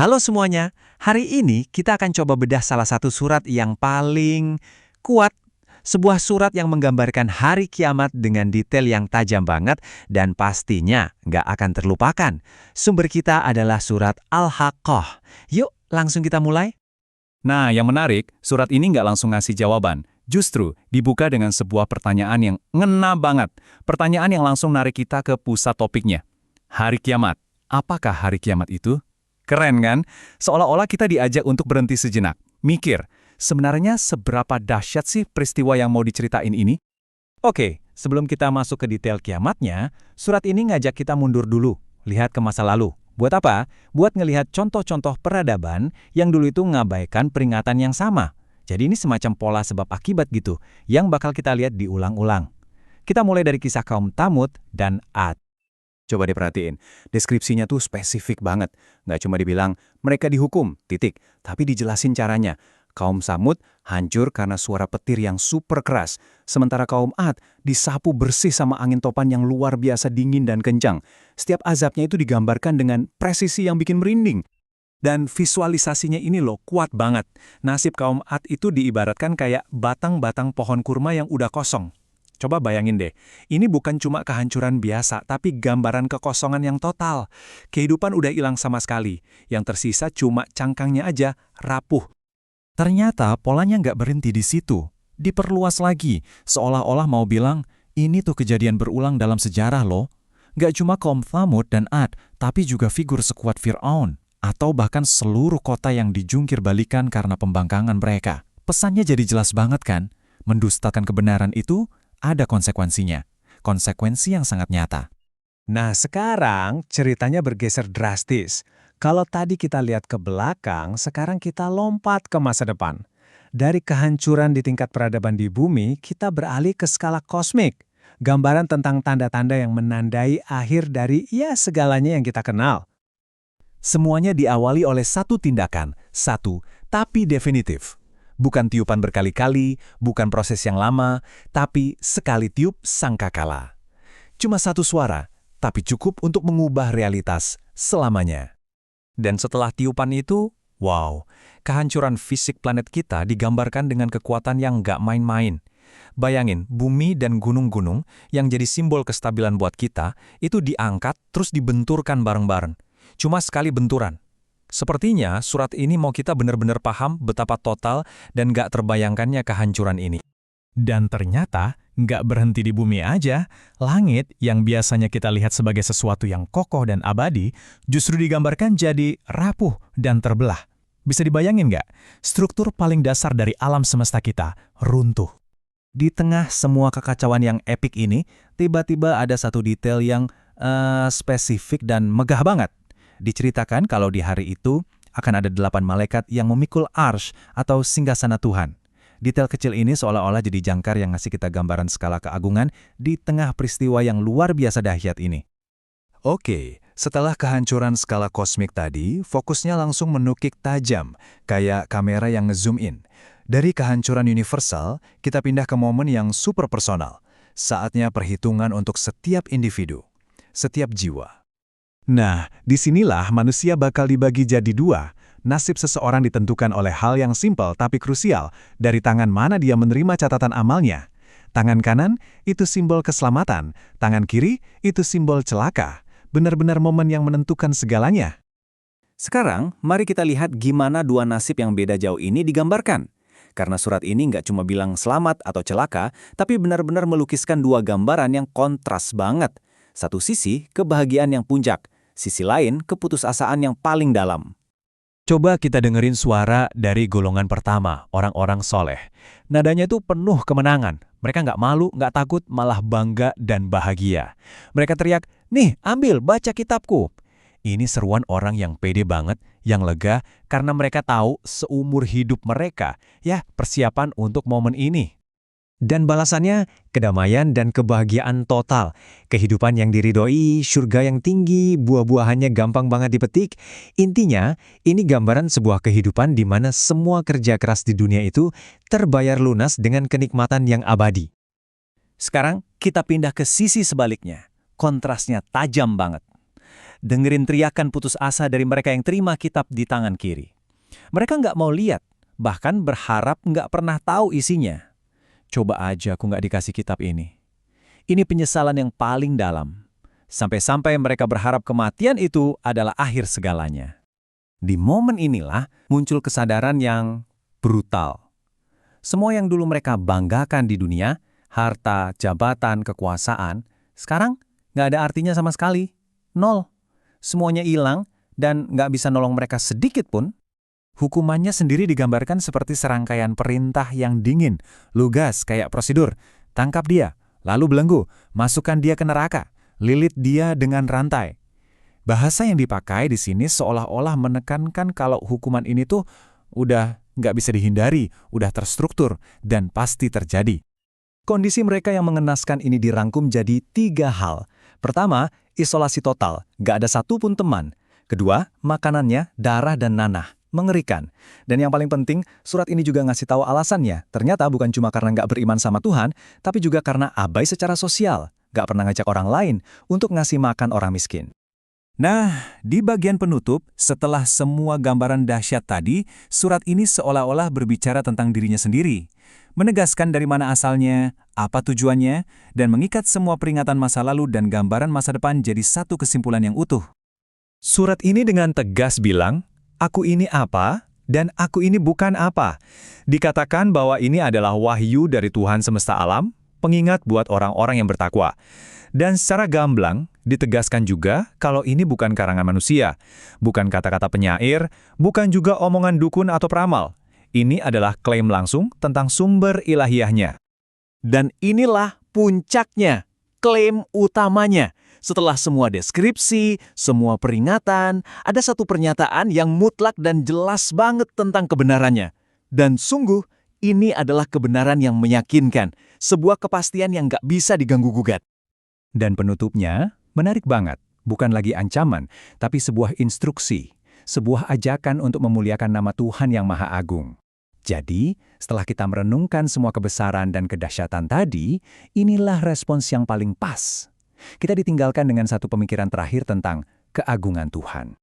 Halo semuanya, hari ini kita akan coba bedah salah satu surat yang paling kuat. Sebuah surat yang menggambarkan hari kiamat dengan detail yang tajam banget dan pastinya nggak akan terlupakan. Sumber kita adalah surat Al-Haqqah. Yuk, langsung kita mulai. Nah, yang menarik, surat ini nggak langsung ngasih jawaban. Justru dibuka dengan sebuah pertanyaan yang ngena banget. Pertanyaan yang langsung narik kita ke pusat topiknya. Hari kiamat. Apakah hari kiamat itu? Keren kan? Seolah-olah kita diajak untuk berhenti sejenak. Mikir, sebenarnya seberapa dahsyat sih peristiwa yang mau diceritain ini? Oke, sebelum kita masuk ke detail kiamatnya, surat ini ngajak kita mundur dulu, lihat ke masa lalu. Buat apa? Buat ngelihat contoh-contoh peradaban yang dulu itu ngabaikan peringatan yang sama. Jadi ini semacam pola sebab akibat gitu, yang bakal kita lihat diulang-ulang. Kita mulai dari kisah kaum Tsamud dan 'Ad. Coba diperhatiin, deskripsinya tuh spesifik banget. Nggak cuma dibilang, mereka dihukum, titik. Tapi dijelasin caranya. Kaum Tsamud hancur karena suara petir yang super keras. Sementara kaum 'Ad disapu bersih sama angin topan yang luar biasa dingin dan kencang. Setiap azabnya itu digambarkan dengan presisi yang bikin merinding. Dan visualisasinya ini loh, kuat banget. Nasib kaum 'Ad itu diibaratkan kayak batang-batang pohon kurma yang udah kosong. Coba bayangin deh, ini bukan cuma kehancuran biasa, tapi gambaran kekosongan yang total. Kehidupan udah hilang sama sekali, yang tersisa cuma cangkangnya aja, rapuh. Ternyata polanya nggak berhenti di situ. Diperluas lagi, seolah-olah mau bilang, ini tuh kejadian berulang dalam sejarah loh. Nggak cuma kaum Tsamud dan 'Ad, tapi juga figur sekuat Fir'aun, atau bahkan seluruh kota yang dijungkir balikan karena pembangkangan mereka. Pesannya jadi jelas banget kan? Mendustakan kebenaran itu ada konsekuensinya. Konsekuensi yang sangat nyata. Nah, sekarang ceritanya bergeser drastis. Kalau tadi kita lihat ke belakang, sekarang kita lompat ke masa depan. Dari kehancuran di tingkat peradaban di bumi, kita beralih ke skala kosmik. Gambaran tentang tanda-tanda yang menandai akhir dari segalanya yang kita kenal. Semuanya diawali oleh satu tindakan, tapi definitif. Bukan tiupan berkali-kali, bukan proses yang lama, tapi sekali tiup sangkakala. Cuma satu suara, tapi cukup untuk mengubah realitas selamanya. Dan setelah tiupan itu, wow, kehancuran fisik planet kita digambarkan dengan kekuatan yang nggak main-main. Bayangin, bumi dan gunung-gunung yang jadi simbol kestabilan buat kita, itu diangkat terus dibenturkan bareng-bareng. Cuma sekali benturan. Sepertinya surat ini mau kita benar-benar paham betapa total dan nggak terbayangkannya kehancuran ini. Dan ternyata nggak berhenti di bumi aja, langit yang biasanya kita lihat sebagai sesuatu yang kokoh dan abadi, justru digambarkan jadi rapuh dan terbelah. Bisa dibayangin nggak? Struktur paling dasar dari alam semesta kita runtuh. Di tengah semua kekacauan yang epik ini, tiba-tiba ada satu detail yang spesifik dan megah banget. Diceritakan kalau di hari itu akan ada 8 malaikat yang memikul arsy atau singgasana Tuhan. Detail kecil ini seolah-olah jadi jangkar yang ngasih kita gambaran skala keagungan di tengah peristiwa yang luar biasa dahsyat ini. Oke, setelah kehancuran skala kosmik tadi, fokusnya langsung menukik tajam, kayak kamera yang ngezoom in. Dari kehancuran universal, kita pindah ke momen yang super personal. Saatnya perhitungan untuk setiap individu, setiap jiwa. Nah, disinilah manusia bakal dibagi jadi dua. Nasib seseorang ditentukan oleh hal yang simpel tapi krusial, dari tangan mana dia menerima catatan amalnya. Tangan kanan itu simbol keselamatan, tangan kiri itu simbol celaka. Benar-benar momen yang menentukan segalanya. Sekarang, mari kita lihat gimana dua nasib yang beda jauh ini digambarkan. Karena surat ini nggak cuma bilang selamat atau celaka, tapi benar-benar melukiskan dua gambaran yang kontras banget. Satu sisi, kebahagiaan yang puncak. Sisi lain, keputusasaan yang paling dalam. Coba kita dengerin suara dari golongan pertama, orang-orang soleh. Nadanya itu penuh kemenangan. Mereka nggak malu, nggak takut, malah bangga dan bahagia. Mereka teriak, "Nih, ambil, baca kitabku." Ini seruan orang yang pede banget, yang lega, karena mereka tahu seumur hidup mereka, persiapan untuk momen ini. Dan balasannya, kedamaian dan kebahagiaan total. Kehidupan yang diridhoi, surga yang tinggi, buah-buahannya gampang banget dipetik. Intinya, ini gambaran sebuah kehidupan di mana semua kerja keras di dunia itu terbayar lunas dengan kenikmatan yang abadi. Sekarang, kita pindah ke sisi sebaliknya. Kontrasnya tajam banget. dengerin teriakan putus asa dari mereka yang terima kitab di tangan kiri. Mereka nggak mau lihat, bahkan berharap nggak pernah tahu isinya. Coba aja aku nggak dikasih kitab ini. Ini penyesalan yang paling dalam. Sampai-sampai mereka berharap kematian itu adalah akhir segalanya. Di momen inilah muncul kesadaran yang brutal. Semua yang dulu mereka banggakan di dunia, harta, jabatan, kekuasaan, sekarang nggak ada artinya sama sekali. Nol. Semuanya hilang dan nggak bisa nolong mereka sedikit pun. Hukumannya sendiri digambarkan seperti serangkaian perintah yang dingin, lugas kayak prosedur. Tangkap dia, lalu belenggu, masukkan dia ke neraka, lilit dia dengan rantai. Bahasa yang dipakai di sini seolah-olah menekankan kalau hukuman ini tuh udah nggak bisa dihindari, udah terstruktur, dan pasti terjadi. Kondisi mereka yang mengenaskan ini dirangkum jadi 3 hal. Pertama, isolasi total, nggak ada satupun teman. Kedua, makanannya, darah dan nanah. Mengerikan. Dan yang paling penting, surat ini juga ngasih tahu alasannya. Ternyata bukan cuma karena nggak beriman sama Tuhan, tapi juga karena abai secara sosial. Nggak pernah ngajak orang lain untuk ngasih makan orang miskin. Nah, di bagian penutup, setelah semua gambaran dahsyat tadi, surat ini seolah-olah berbicara tentang dirinya sendiri. Menegaskan dari mana asalnya, apa tujuannya, dan mengikat semua peringatan masa lalu dan gambaran masa depan jadi satu kesimpulan yang utuh. Surat ini dengan tegas bilang, aku ini apa, dan aku ini bukan apa. Dikatakan bahwa ini adalah wahyu dari Tuhan semesta alam, pengingat buat orang-orang yang bertakwa. Dan secara gamblang, ditegaskan juga kalau ini bukan karangan manusia, bukan kata-kata penyair, bukan juga omongan dukun atau peramal. Ini adalah klaim langsung tentang sumber ilahiyahnya. Dan inilah puncaknya, klaim utamanya. Setelah semua deskripsi, semua peringatan, ada satu pernyataan yang mutlak dan jelas banget tentang kebenarannya. Dan sungguh, ini adalah kebenaran yang meyakinkan, sebuah kepastian yang gak bisa diganggu-gugat. Dan penutupnya, menarik banget. Bukan lagi ancaman, tapi sebuah instruksi, sebuah ajakan untuk memuliakan nama Tuhan yang Maha Agung. Jadi, setelah kita merenungkan semua kebesaran dan kedahsyatan tadi, inilah respons yang paling pas. Kita ditinggalkan dengan satu pemikiran terakhir tentang keagungan Tuhan.